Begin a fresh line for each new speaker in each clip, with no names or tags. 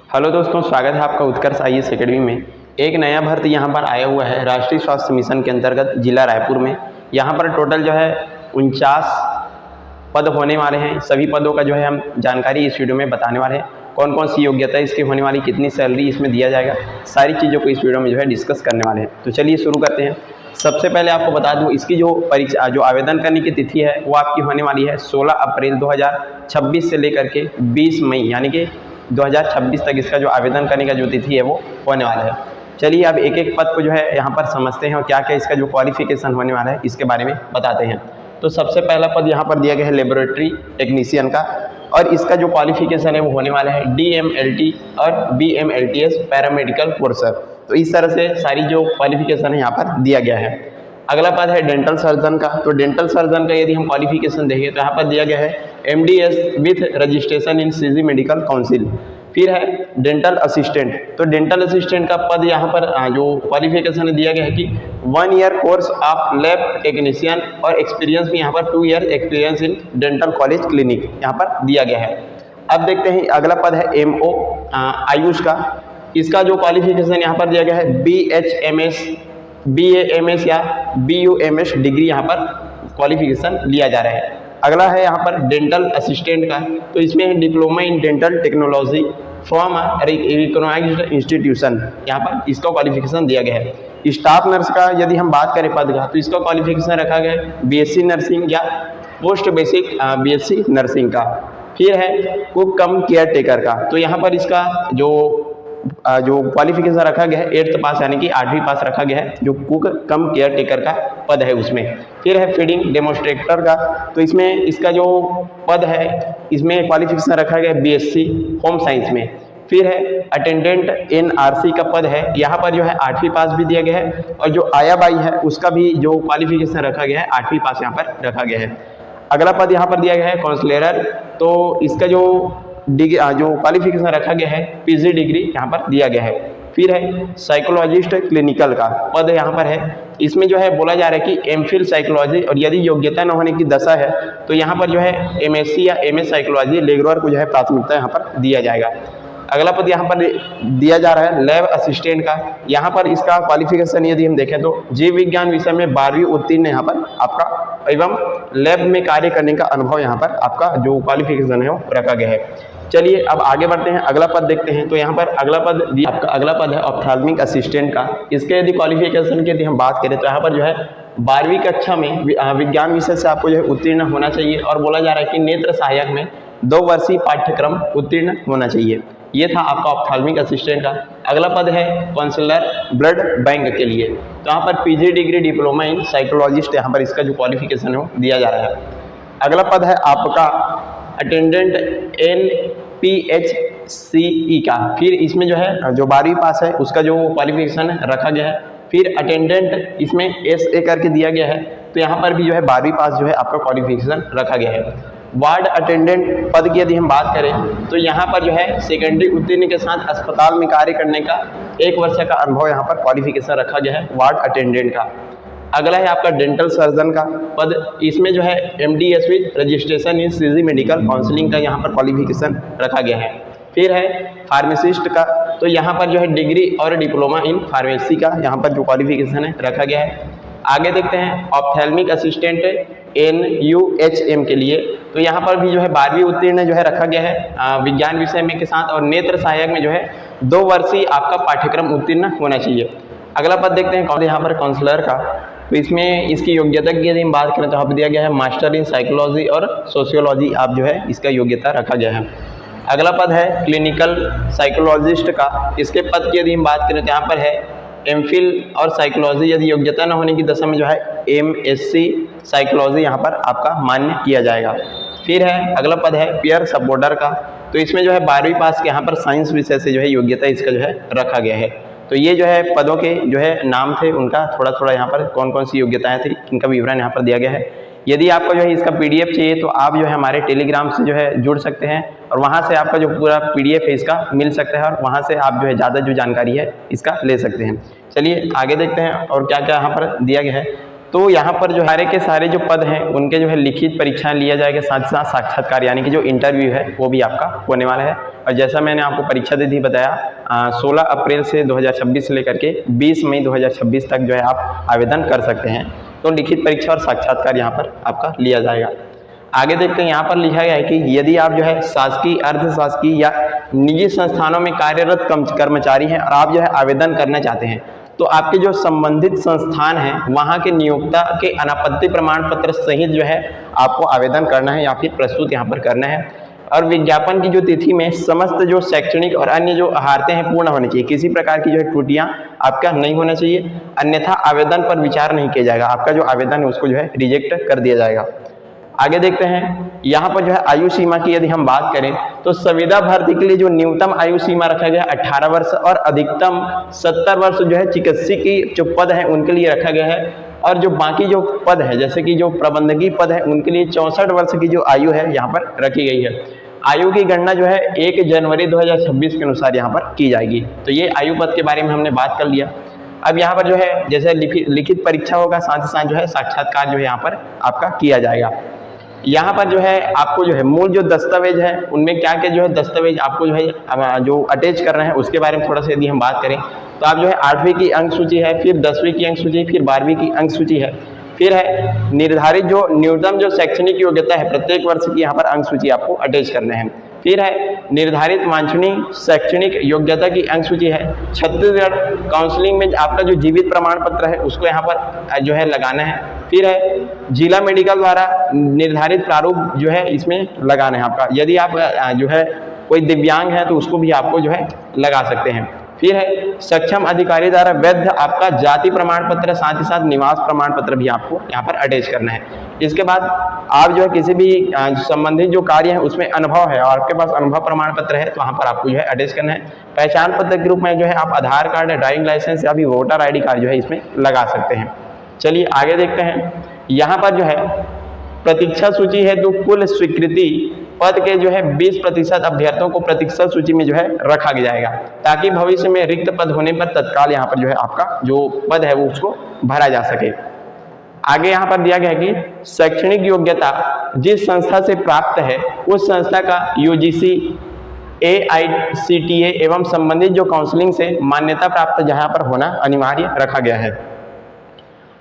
Hello दोस्तों, स्वागत है आपका उत्कर्ष आईएएस एकेडमी में। एक नया भर्ती यहाँ पर आया हुआ है राष्ट्रीय स्वास्थ्य मिशन के अंतर्गत जिला रायपुर में। यहाँ पर टोटल जो है 49 पद होने वाले हैं। सभी पदों का जो है हम जानकारी इस वीडियो में बताने वाले हैं। कौन कौन सी योग्यता इसकी होने वाली, कितनी सैलरी इसमें दिया जाएगा, सारी चीज़ों को इस वीडियो में जो है डिस्कस करने वाले हैं। तो चलिए शुरू करते हैं। सबसे पहले आपको बता दूं, इसकी जो आवेदन करने की तिथि है वो आपकी होने वाली है 16 अप्रैल 2026 से लेकर के 20 मई यानी कि 2026 तक इसका जो आवेदन करने का जो तिथि है वो होने वाला है। चलिए अब एक एक पद को जो है यहाँ पर समझते हैं और क्या क्या इसका जो क्वालिफिकेशन होने वाला है इसके बारे में बताते हैं। तो सबसे पहला पद यहाँ पर दिया गया है लेबोरेटरी टेक्नीशियन का, और इसका जो क्वालिफिकेशन है वो होने वाला है DMLT और BMLTS पैरामेडिकल कोर्सर। तो इस तरह से सारी जो क्वालिफिकेशन है यहाँ पर दिया गया है। अगला पद है डेंटल सर्जन का। तो डेंटल सर्जन का यदि हम क्वालिफिकेशन देखें तो यहाँ पर दिया गया है MDS with registration in CG medical council. फिर है डेंटल असिस्टेंट। तो डेंटल असिस्टेंट का पद यहाँ पर जो क्वालिफिकेशन दिया गया है कि 1 year course of lab technician और एक्सपीरियंस भी यहाँ पर 2 year experience in dental college clinic यहाँ पर दिया गया है। अब देखते हैं अगला पद है MO आयुष का। इसका जो क्वालिफिकेशन यहाँ पर दिया गया है BHMS, BAMS या BUMS डिग्री यहाँ पर क्वालिफिकेशन लिया जा रहा है। अगला है यहाँ पर डेंटल असिस्टेंट का। तो इसमें है diploma in dental technology from recognised institution, यहाँ पर इसका क्वालिफिकेशन दिया गया है। स्टाफ नर्स का यदि हम बात करें पद का, तो इसका क्वालिफिकेशन रखा गया है BSc नर्सिंग या पोस्ट बेसिक BSc नर्सिंग का। फिर है कुक कम केयर टेकर का। तो यहाँ पर इसका जो क्वालिफिकेशन रखा गया है 8th पास यानी कि 8वीं पास रखा गया है, जो कुक कम केयर टेकर का पद है उसमें। फिर है फीडिंग डेमोन्स्ट्रेटर का। तो इसमें इसका जो पद है इसमें क्वालिफिकेशन रखा गया है BSc होम साइंस में। फिर है अटेंडेंट NRC का पद है, यहाँ पर जो है 8वीं पास भी दिया गया है, और जो आया बाई है उसका भी जो क्वालिफिकेशन रखा गया है 8वीं पास यहाँ पर रखा गया है। अगला पद यहाँ पर दिया गया है काउंसलर। तो इसका जो क्वालिफिकेशन रखा गया है PG डिग्री यहाँ पर दिया गया है। फिर है साइकोलॉजिस्ट क्लिनिकल का पद यहाँ पर है। इसमें जो है बोला जा रहा है कि MPhil साइकोलॉजी, और यदि योग्यता न होने की दशा है तो यहाँ पर जो है MSc या MS साइकोलॉजी लेगुलर को जो है प्राथमिकता यहाँ पर दिया जाएगा। अगला पद यहाँ पर दिया जा रहा है लैब असिस्टेंट का। यहाँ पर इसका क्वालिफिकेशन यदि हम देखें तो जीव विज्ञान विषय में 12वीं उत्तीर्ण यहाँ पर आपका एवं लैब में कार्य करने का अनुभव यहाँ पर आपका जो क्वालिफिकेशन है वो रखा गया है। चलिए अब आगे बढ़ते हैं, अगला पद देखते हैं। तो यहाँ पर अगला पद है ऑप्थेल्मिक असिस्टेंट का। इसके यदि क्वालिफिकेशन की यदि हम बात करें तो यहाँ पर जो है 12वीं कक्षा में विज्ञान विषय से आपको जो है उत्तीर्ण होना चाहिए, और बोला जा रहा है कि नेत्र सहायक में 2 वर्षीय पाठ्यक्रम उत्तीर्ण होना चाहिए। ये था आपका ऑप्थेल्मिक असिस्टेंट का। अगला पद है काउंसलर ब्लड बैंक के लिए। तो यहाँ पर PG degree diploma in psychologist यहाँ पर इसका जो क्वालिफिकेशन है वो दिया जा रहा है। अगला पद है आपका अटेंडेंट NPHCE का। फिर इसमें जो है जो 12वीं पास है उसका जो क्वालिफिकेशन रखा गया है। फिर अटेंडेंट इसमें SA करके दिया गया है, तो यहाँ पर भी जो है 12वीं पास जो है आपका क्वालिफिकेशन रखा गया है। वार्ड अटेंडेंट पद की यदि हम बात करें तो यहाँ पर जो है सेकेंडरी उत्तीर्ण के साथ अस्पताल में कार्य करने का 1 वर्ष का अनुभव यहाँ पर क्वालिफिकेशन रखा गया है वार्ड अटेंडेंट का। अगला है आपका डेंटल सर्जन का पद। इसमें जो है MDS with registration in CG medical counselling का यहाँ पर क्वालिफिकेशन रखा गया है। फिर है फार्मासिस्ट का। तो यहाँ पर जो है डिग्री और डिप्लोमा इन फार्मेसी का यहाँ पर जो क्वालिफिकेशन है रखा गया है। आगे देखते हैं ऑप्थेल्मिक असिस्टेंट NUHM के लिए। तो यहाँ पर भी जो है 12वीं उत्तीर्ण जो है रखा गया है विज्ञान विषय में के साथ, और नेत्र सहायक में जो है 2 वर्षीय आपका पाठ्यक्रम उत्तीर्ण होना चाहिए। अगला पद देखते हैं यहाँ पर काउंसलर का। तो इसमें इसकी योग्यता की यदि हम बात करें तो यहाँ पर दिया गया है मास्टर इन साइकोलॉजी और सोशियोलॉजी आप जो है इसका योग्यता रखा गया है। अगला पद है क्लिनिकल साइकोलॉजिस्ट का। इसके पद की यदि हम बात करें तो यहाँ पर है MPhil और साइकोलॉजी, यदि योग्यता न होने की दशा में जो है MSc साइकोलॉजी यहाँ पर आपका मान्य किया जाएगा। फिर है अगला पद है पेयर सबोर्डर का। तो इसमें जो है 12वीं पास के यहाँ पर साइंस विषय से जो है योग्यता इसका जो है रखा गया है। तो ये जो है पदों के जो है नाम थे, उनका थोड़ा यहाँ पर कौन कौन सी योग्यताएं थी इनका विवरण यहाँ पर दिया गया है। यदि आपको जो है इसका PDF चाहिए तो आप जो है हमारे टेलीग्राम से जो है जुड़ सकते हैं, और वहाँ से आपका जो पूरा PDF है इसका मिल सकता है, और वहाँ से आप जो है ज़्यादा जो जानकारी है इसका ले सकते हैं। चलिए आगे देखते हैं और क्या क्या यहाँ पर दिया गया है। तो यहाँ पर जो सारे के सारे जो पद हैं उनके जो है लिखित परीक्षाएं लिया जाएगा, साथ ही साथ साक्षात्कार यानी कि जो इंटरव्यू है वो भी आपका होने वाला है। और जैसा मैंने आपको परीक्षा तिथि बताया 16 अप्रैल से 2026 से लेकर के 20 मई 2026 तक जो है आप आवेदन कर सकते हैं। तो लिखित परीक्षा और साक्षात्कार यहाँ पर आपका लिया जाएगा। आगे देखते हैं, यहाँ पर लिखा गया है कि यदि आप जो है शासकीय, अर्ध शासकीय या निजी संस्थानों में कार्यरत कर्मचारी हैं और आप जो है आवेदन करना चाहते हैं, तो आपके जो संबंधित संस्थान है वहाँ के नियोक्ता के अनापत्ति प्रमाण पत्र सहित जो है आपको आवेदन करना है या फिर प्रस्तुत यहाँ पर करना है। और विज्ञापन की जो तिथि में समस्त जो शैक्षणिक और अन्य जो अहारतें हैं पूर्ण होनी चाहिए, किसी प्रकार की जो है त्रुटियां आपका नहीं होना चाहिए, अन्यथा आवेदन पर विचार नहीं किया जाएगा, आपका जो आवेदन है उसको जो है रिजेक्ट कर दिया जाएगा। आगे देखते हैं, यहाँ पर जो है आयु सीमा की यदि हम बात करें तो संविदा भर्ती के लिए जो न्यूनतम आयु सीमा रखा गया है 18 वर्ष और अधिकतम 70 वर्ष जो है चिकित्सक की जो पद है उनके लिए रखा गया है। और जो बाकी जो पद है जैसे कि जो प्रबंधकीय पद है उनके लिए 64 वर्ष की जो आयु है यहाँ पर रखी गई है। आयु की गणना जो है 1 जनवरी 2026 के अनुसार यहाँ पर की जाएगी। तो ये आयु पद के बारे में हमने बात कर लिया। अब यहाँ पर जो है जैसे लिखित परीक्षा होगा, साथ ही साथ जो है साक्षात्कार जो है यहाँ पर आपका किया जाएगा। यहाँ पर जो है आपको जो है मूल जो दस्तावेज है उनमें क्या क्या जो है दस्तावेज आपको जो है जो अटैच कर रहे हैं उसके बारे में थोड़ा सा यदि हम बात करें तो आप जो है 8वीं की अंक सूची है, फिर 10वीं की अंक सूची, फिर 12वीं की अंक सूची है, फिर है निर्धारित जो न्यूनतम जो शैक्षणिक योग्यता है प्रत्येक वर्ष की यहाँ पर अंक सूची आपको अटैच करने हैं। फिर है निर्धारित वांछनीय शैक्षणिक योग्यता की अंक सूची है। छत्तीसगढ़ काउंसलिंग में आपका जो जीवित प्रमाण पत्र है उसको यहाँ पर जो है लगाना है। फिर है जिला मेडिकल द्वारा निर्धारित प्रारूप जो है इसमें लगाना है आपका। यदि आप जो है कोई दिव्यांग है तो उसको भी आपको जो है लगा सकते हैं। फिर है सक्षम अधिकारी द्वारा वैध आपका जाति प्रमाण पत्र, साथ ही साथ निवास प्रमाण पत्र भी आपको यहाँ पर अटैच करना है। इसके बाद आप जो है किसी भी संबंधित जो कार्य है उसमें अनुभव है और आपके पास अनुभव प्रमाण पत्र है तो वहाँ पर आपको जो है अटैच करना है। पहचान पत्र के रूप में जो है आप आधार कार्ड, ड्राइविंग लाइसेंस या भी वोटर ID कार्ड जो है इसमें लगा सकते हैं। चलिए आगे देखते हैं, यहाँ पर जो है प्रतीक्षा सूची है तो कुल स्वीकृति पद के जो है 20% अभ्यर्थियों को प्रतीक्षा सूची में जो है रखा जाएगा ताकि भविष्य में रिक्त पद होने पर तत्काल यहाँ पर जो है आपका जो पद है वो उसको भरा जा सके। आगे यहाँ पर दिया गया है कि शैक्षणिक योग्यता जिस संस्था से प्राप्त है उस संस्था का UGC, AICTE एवं संबंधित जो काउंसलिंग से मान्यता प्राप्त जहाँ पर होना अनिवार्य रखा गया है।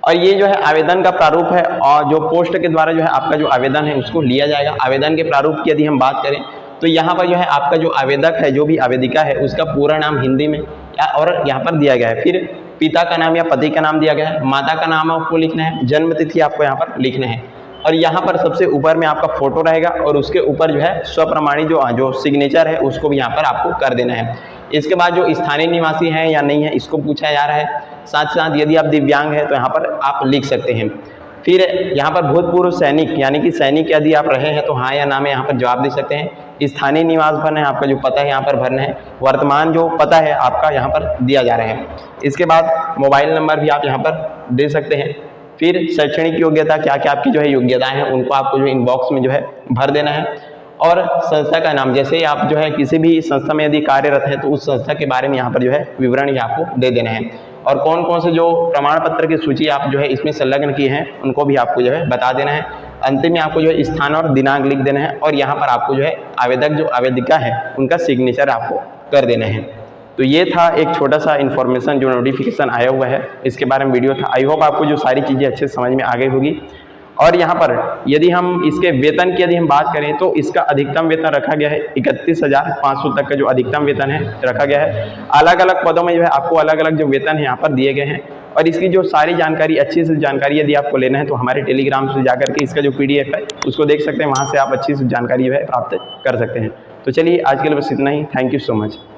और ये जो है आवेदन का प्रारूप है और जो पोस्ट के द्वारा जो है आपका जो आवेदन है उसको लिया जाएगा। आवेदन के प्रारूप की यदि हम बात करें तो यहाँ पर जो है आपका जो आवेदक है, जो भी आवेदिका है, उसका पूरा नाम हिंदी में और यहाँ पर दिया गया है। फिर पिता का नाम या पति का नाम दिया गया है, माता का नाम आपको लिखना है, जन्म तिथि आपको यहाँ पर लिखना है और यहाँ पर सबसे ऊपर में आपका फोटो रहेगा और उसके ऊपर जो है स्वप्रमाणित जो सिग्नेचर है उसको भी यहाँ पर आपको कर देना है। इसके बाद जो स्थानीय निवासी हैं या नहीं है इसको पूछा जा रहा है। साथ साथ यदि आप दिव्यांग हैं तो यहाँ पर आप लिख सकते हैं। फिर यहाँ पर भूतपूर्व सैनिक यानी कि सैनिक यदि आप रहे हैं तो हाँ या ना में यहाँ पर जवाब दे सकते हैं। स्थानीय निवास भरना है, आपका जो पता है यहाँ पर भरना है, वर्तमान जो पता है आपका यहाँ पर दिया जा रहा है। इसके बाद मोबाइल नंबर भी आप यहाँ पर दे सकते हैं। फिर शैक्षणिक योग्यता, क्या क्या आपकी जो है योग्यताएं हैं उनको आपको जो इनबॉक्स में जो है भर देना है। और संस्था का नाम, जैसे आप जो है किसी भी संस्था में यदि कार्यरत है तो उस संस्था के बारे में यहाँ पर जो है विवरण आपको दे देना है। और कौन कौन से जो प्रमाण पत्र की सूची आप जो है इसमें संलग्न किए हैं उनको भी आपको जो है बता देना है। अंतिम में आपको जो है स्थान और दिनांक लिख देना है और यहाँ पर आपको जो है आवेदक जो आवेदिका है उनका सिग्नेचर आपको कर देना है। तो ये था एक छोटा सा इन्फॉर्मेशन जो नोटिफिकेशन आया हुआ है, इसके बारे में वीडियो था। आई होप आपको जो सारी चीज़ें अच्छे से समझ में आ गई होगी। और यहाँ पर यदि हम इसके वेतन की यदि हम बात करें तो इसका अधिकतम वेतन रखा गया है 31,500 तक का जो अधिकतम वेतन है रखा गया है। अलग अलग पदों में जो है आपको अलग अलग जो वेतन है यहाँ पर दिए गए हैं। और इसकी जो सारी जानकारी, अच्छी से जानकारी यदि आपको लेना है तो हमारे टेलीग्राम से जाकर के इसका जो PDF है उसको देख सकते हैं, वहाँ से आप अच्छी से जानकारी जो है प्राप्त कर सकते हैं। तो चलिए आज के लिए बस इतना ही। Thank you so much.